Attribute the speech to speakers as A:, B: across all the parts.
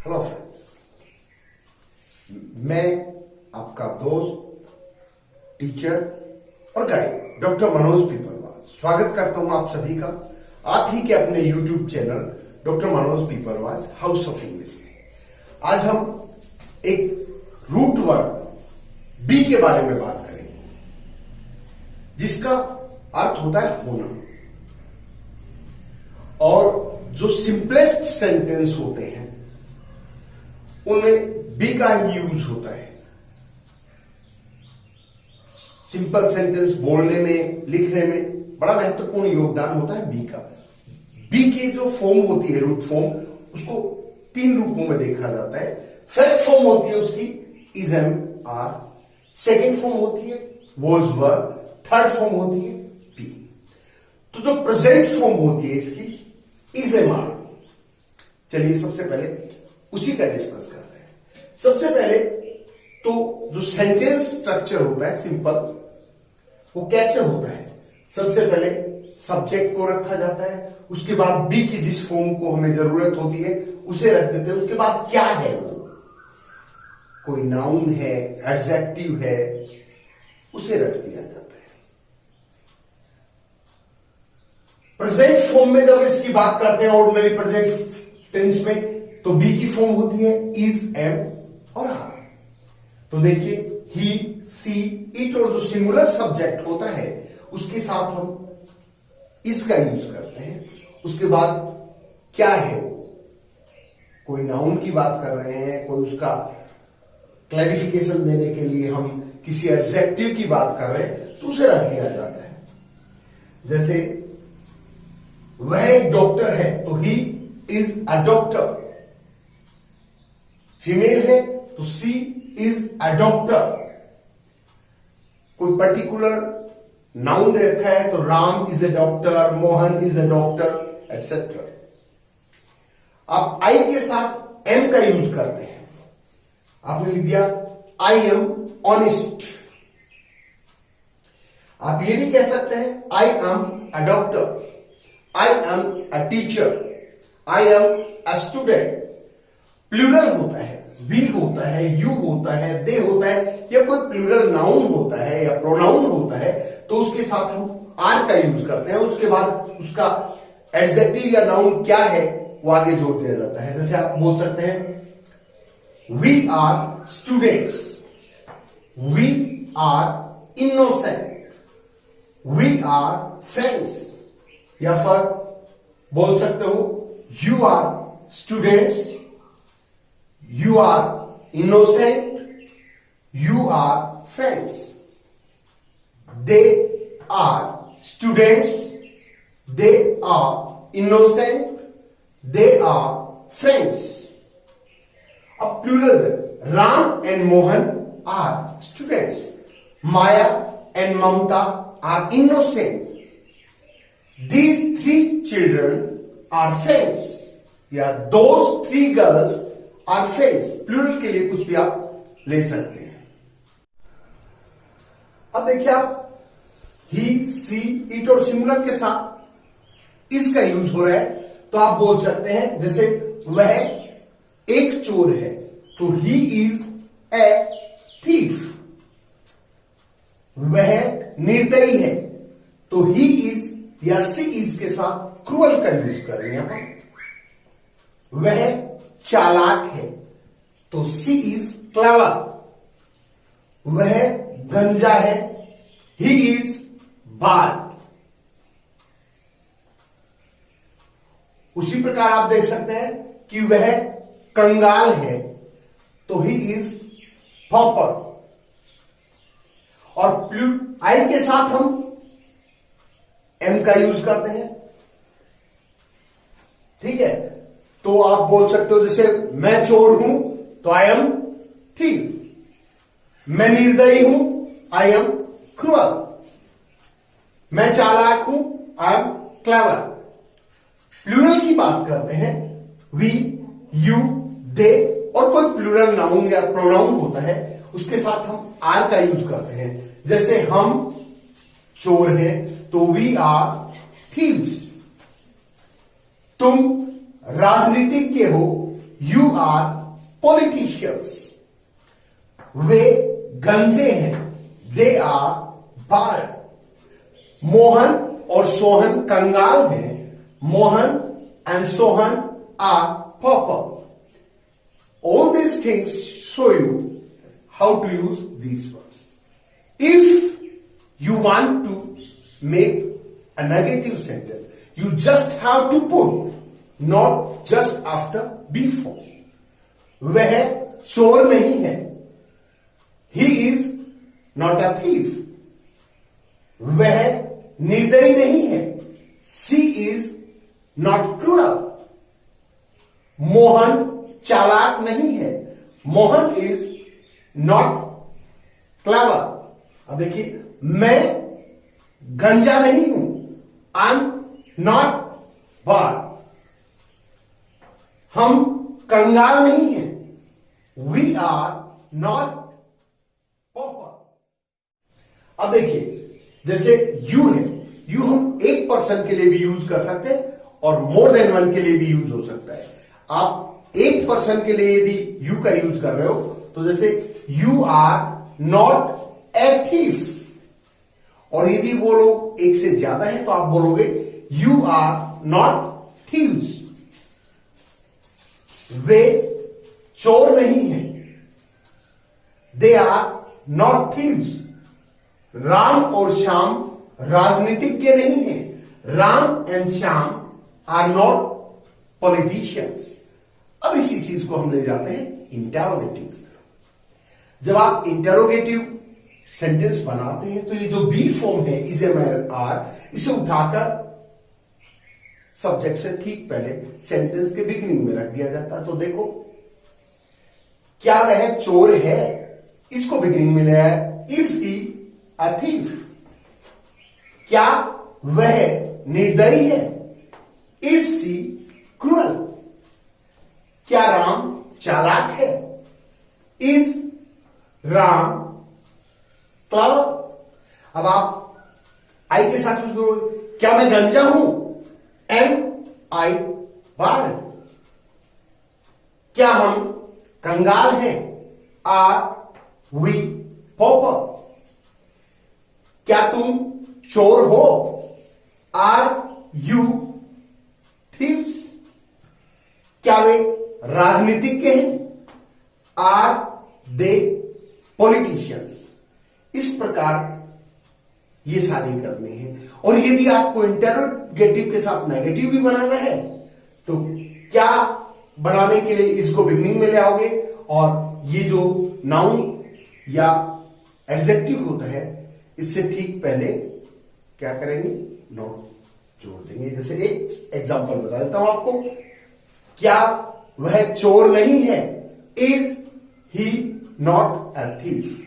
A: Hello friends, मैं आपका दोस्त, टीचर और गाइड डॉक्टर मनोज पीपरवाल स्वागत करता हूं आप सभी का आप ही के अपने YouTube channel doctor Manoj Piperwal house of English में। आज हम एक रूट वर्ड बी के बारे में बात करेंगे, जिसका अर्थ होता है होना। और जो सिंपलेस्ट सेंटेंस होते हैं उनमें बी का ही यूज होता है। सिंपल सेंटेंस बोलने में, लिखने में बड़ा महत्वपूर्ण योगदान होता है बी का। बी की जो फॉर्म होती है, रूट फॉर्म, उसको तीन रूपों में देखा जाता है। फर्स्ट फॉर्म होती है उसकी is am are, second form होती है वॉज वर, थर्ड फॉर्म होती है बी। तो जो प्रेजेंट फॉर्म होती है इसकी इज एम आर। चलिए सबसे पहले उसी का डिस्कस करते हैं। सबसे पहले तो जो सेंटेंस स्ट्रक्चर होता है सिंपल, वो कैसे होता है? सबसे पहले सब्जेक्ट को रखा जाता है, उसके बाद बी की जिस फॉर्म को हमें जरूरत होती है उसे रख देते हैं। उसके बाद क्या है वो, कोई नाउन है, एडजेक्टिव है, उसे रख दिया जाता है। प्रेजेंट फॉर्म में जब इसकी बात करते हैं ऑर्डिनरी प्रेजेंट टेंस में, तो बी की फॉर्म होती है इज, एम और आर। तो देखिए ही, सी, इट और जो सिंगुलर सब्जेक्ट होता है उसके साथ हम इसका यूज करते हैं। उसके बाद क्या है वो, कोई नाउन की बात कर रहे हैं, कोई उसका क्लैरिफिकेशन देने के लिए हम किसी एडजेक्टिव की बात कर रहे हैं, तो उसे रख दिया जाता है। जैसे वह एक डॉक्टर है तो he is a doctor. Female है तो सी इज अ डॉक्टर। कोई पर्टिकुलर नाउन दे रखा है तो Ram is a doctor, Mohan is a doctor, etcetera. आप आई के साथ एम का यूज करते हैं। आपने लिख दिया आई एम ऑनेस्ट। आप ये भी कह सकते हैं I am a doctor, I am a teacher, I am a student. Plural होता है, वी होता है, यू होता है, दे होता है, या कोई प्लूरल नाउन होता है या प्रोनाउन होता है, तो उसके साथ हम आर का यूज करते हैं। उसके बाद उसका एडजेक्टिव या नाउन क्या है वो आगे जोड़ दिया जाता है। जैसे आप बोल सकते हैं we are students, we are innocent, we are friends. या फिर बोल सकते हो you are students, you are innocent, you are friends. They are students, they are innocent, they are friends. अब plural, Ram and Mohan are students, Maya and Mamta are innocent. These three children are friends. या those three girls are friends. Plural के लिए कुछ भी आप ले सकते हैं। अब देखिए आप ही, सी, इट और सिंगुलर के साथ इसका यूज हो रहा है, तो आप बोल सकते हैं जैसे वह एक चोर है तो ही इज ए थीफ। वह निर्दयी है तो ही इज या सी इज के साथ क्रूअल का यूज कर रहे हैं हम। वह चालाक है तो सी इज क्लेवर। वह गंजा है, ही इज बार्ड। उसी प्रकार आप देख सकते हैं कि वह कंगाल है तो ही इज पॉपर। और आई के साथ हम एम का यूज करते हैं, ठीक है। तो आप बोल सकते हो जैसे मैं चोर हूं तो आई एम थीफ। मैं निर्दयी हूं, आई एम क्रूअल। मैं चालाक हूं, आई एम क्लेवर। प्लूरल की बात करते हैं, वी, यू, दे और कोई प्लूरल नाउन या प्रोनाउन होता है, उसके साथ हम आर का यूज करते हैं। जैसे हम चोर हैं तो वी आर थीव्स। तुम राजनीतिज्ञ हो यू आर पॉलिटिशियंस। वे गंजे हैं, दे आर बार्ड। मोहन और सोहन कंगाल हैं, Mohan and Sohan are pauper. All these things show you how to use these words. If you want to make a negative sentence, you just have to put not just after be form. वह चोर नहीं है, he is not a thief. वह निर्दयी नहीं है, she is not cruel. Mohan चालाक नहीं है, मोहन इज नॉट क्लेवर। अब देखिए, मैं गंजा नहीं हूं, आई एम नॉट बार। हम कंगाल नहीं हैं, वी आर नॉट पॉपर। अब देखिए, जैसे यू है, यू हम एक पर्सन के लिए भी यूज कर सकते हैं और मोर देन वन के लिए भी यूज हो सकता है। आप एक पर्सन के लिए यदि यू का यूज कर रहे हो तो जैसे you are not a thief, और यदि वो लोग एक से ज्यादा है तो आप बोलोगे यू आर नॉट थीव्स। वे चोर नहीं है, they are not thieves. Ram और श्याम राजनीतिज्ञ नहीं है, Ram and Shyam are not politicians. अब इसी चीज को हम ले जाते हैं इंटेरोगेटिव की तरफ। जब आप इंटेरोगेटिव सेंटेंस बनाते हैं तो ये जो बी फॉर्म है इज ए मैर आर, इसे उठाकर सब्जेक्ट से ठीक पहले सेंटेंस के बिगिनिंग में रख दिया जाता है। तो देखो, क्या वह चोर है, इसको बिगिनिंग में ले आया, इज ही अ थीफ। क्या वह निर्दयी है, इज सी क्रूअल। क्या राम चालाक है, इज राम क्लेवर। अब आप आई के साथ करो, क्या मैं गंजा हूं, एम आई बार्ड। क्या हम कंगाल हैं, आर वी पॉपर। क्या तुम चोर हो, आर यू थीव्स। क्या वे राजनीतिज्ञ हैं, आर दे पॉलिटिशियंस। इस प्रकार ये सारे करने हैं। और यदि आपको इंटेरोगेटिव के साथ नेगेटिव भी बनाना है तो क्या बनाने के लिए इसको बिगिनिंग में ले आओगे, और ये जो नाउन या एडजेक्टिव होता है इससे ठीक पहले क्या करेंगे, नॉट जोड़ देंगे। जैसे एक एग्जांपल बता देता हूं आपको, क्या वह चोर नहीं है, is he not a thief.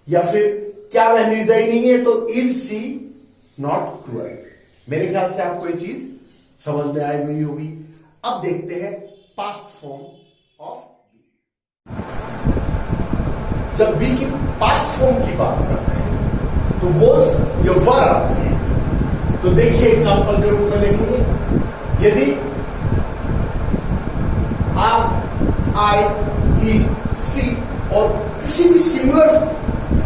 A: या फिर क्या वह निर्दयी नहीं है, तो इज सी नॉट क्रूअल। मेरे ख्याल से आपको ये चीज समझ में आई गई होगी। अब देखते हैं पास्ट फॉर्म ऑफ बी। जब बी की पास्ट फॉर्म की बात करते हैं तो वॉज या वर आता है। तो देखिए, एग्जांपल के रूप में देखेंगे, यदि आप आई, ही, सी और किसी भी सिंगुलर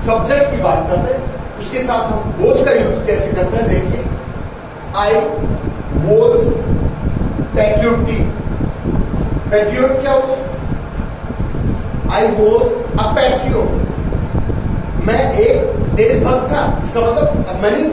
A: सब्जेक्ट की बात करते हैं उसके साथ हम वॉज का यूज कैसे करते हैं, देखिए, आई वॉज पैट्रियोटिक। पैट्रियोट क्या होता है, आई वॉज अ पैट्रियोट। मैं एक देशभक्त था, इसका मतलब अब मैं नहीं।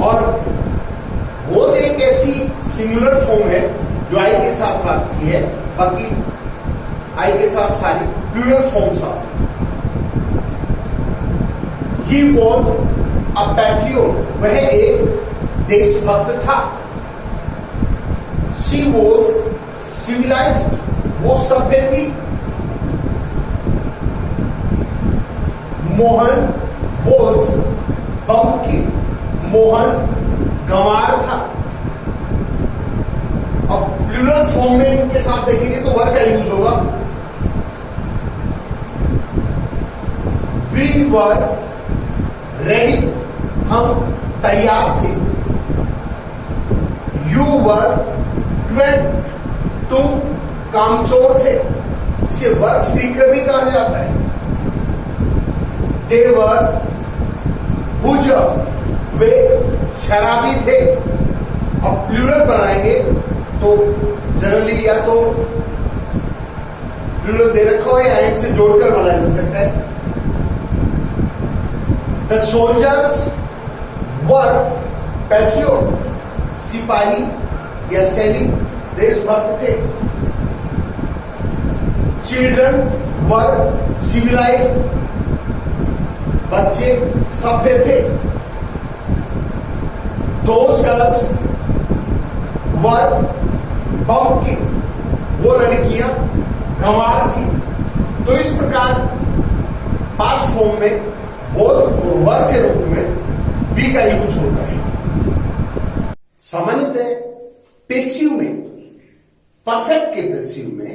A: और वॉज एक ऐसी सिंगुलर फॉर्म है जो आई के साथ आती है, बाकी आई के साथ सारी प्लूरल फॉर्म्स आती है। ही वॉज अ पैट्रियोट, वह एक देशभक्त था। शी वॉज सिविलाइज्ड, वो सभ्य थी। मोहन वॉज बम्पकिन, मोहन गंवार था। अब प्लूरल फॉर्म में इनके साथ देखेंगे तो वर का यूज होगा, वी वर रेडी, हम तैयार थे। यू वर कामचोर थे, इसे वर्क सीकर भी कहा जाता है। दे वर बुजर, वे शराबी थे। अब प्लूरल बनाएंगे तो जनरली या तो प्लूरल दे रखा हो या एंड से जोड़कर बनाया जा सकता है। द सोल्जर्स वर पैट्रियोट, सिपाही या सैनिक देशभक्त थे। चिल्ड्रन वर सिविलाइज्ड, बच्चे सभ्य थे। दोज गर्ल्स वर बम्किन, वो लड़कियां गंवार थी। तो इस प्रकार पास्ट फॉर्म में बोथ और वर के रूप में बी का यूज होता है। सामान्यतः पेसिव में, परफेक्ट के पेसिव में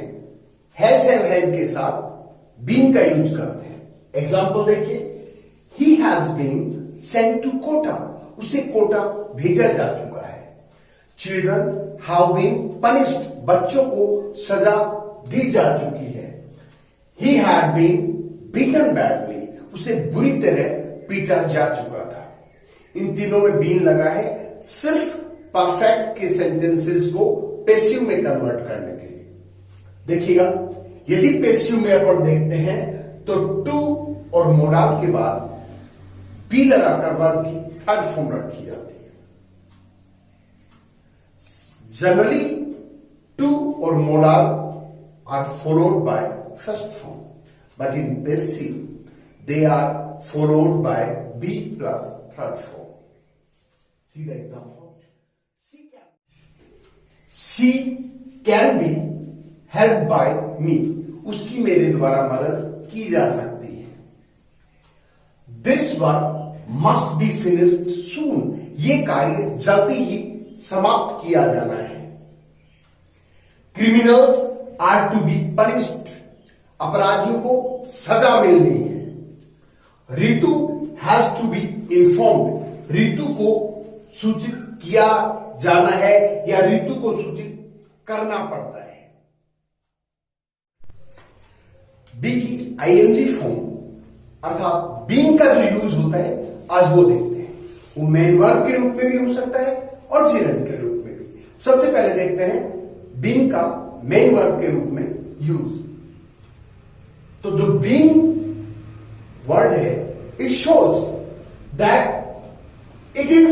A: हैज हैव हैड के साथ बीन का यूज करते हैं। एग्जाम्पल देखिए, he has been sent to Kota, उसे कोटा भेजा जा चुका है। चिल्ड्रन हैव बीन पनिश्ड, बच्चों को सजा दी जा चुकी है। He had been beaten badly, उसे बुरी तरह पीटा जा चुका था। इन तीनों में बीन लगा है सिर्फ परफेक्ट के सेंटेंसेस को पेसिव में कन्वर्ट करने के लिए। देखिएगा, यदि पेसिव में अपन देखते हैं तो टू और मोडाल के बाद बी लगाकर वर्ब की थर्ड फॉर्म रखी जाती है। जनरली टू और modal are followed by first form, but in passive they are followed by be plus third form. See the example. She can be helped by me. उसकी मेरे द्वारा मदद की जा सकती है। This work must be finished soon. ये कार्य जल्दी ही समाप्त किया जाना है। Criminals are to be punished. अपराधियों को सजा मिलनी है। Ritu has to be informed, Ritu को सूचित किया जाना है या रितु को सूचित करना पड़ता है। बी की आईएनजी फॉर्म अर्थात बीइंग का जो यूज होता है आज वो देखते हैं। वो मेन वर्ब के रूप में भी हो सकता है और जिरन के रूप में भी। सबसे पहले देखते हैं बीइंग का मेन वर्ब के रूप में यूज। तो जो बीइंग वर्ड है, it shows that it is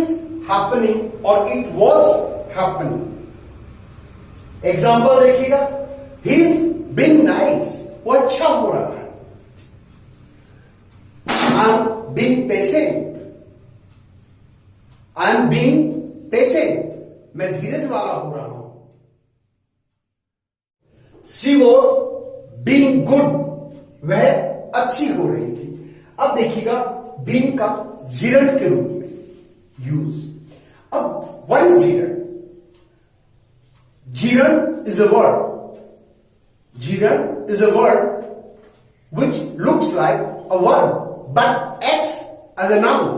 A: happening और इट वॉज हैपनिंग। एग्जाम्पल देखिएगा, ही इज बीइंग नाइस, वो अच्छा हो रहा है। I am being patient, I am being patient, मैं धीरज वाला हो रहा हूं। शी वॉज बीइंग गुड, वह अच्छी हो रही थी। अब देखिएगा बीइंग का जिरंड के रूप में यूज। अब what is gerund? Gerund is a word, gerund is a word which looks like a verb but acts as a noun.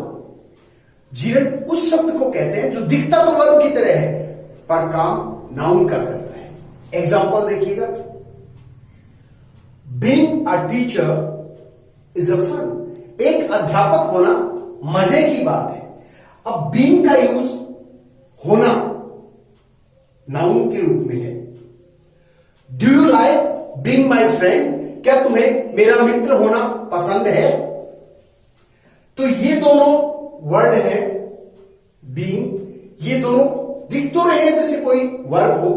A: Gerund उस शब्द को कहते हैं जो दिखता तो वर्ब की तरह है पर काम नाउन का करता है। एग्जाम्पल देखिएगा, being a teacher is a fun. एक अध्यापक होना मजे की बात है। अब बीइंग का यूज होना नाउन के रूप में है। Do you like being my friend? क्या तुम्हें मेरा मित्र होना पसंद है? तो ये दोनों वर्ड हैं बीइंग, ये दोनों दिख तो रहे हैं जैसे कोई वर्ब हो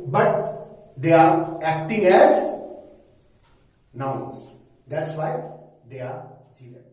A: but they are acting as nouns. That's why they are generic.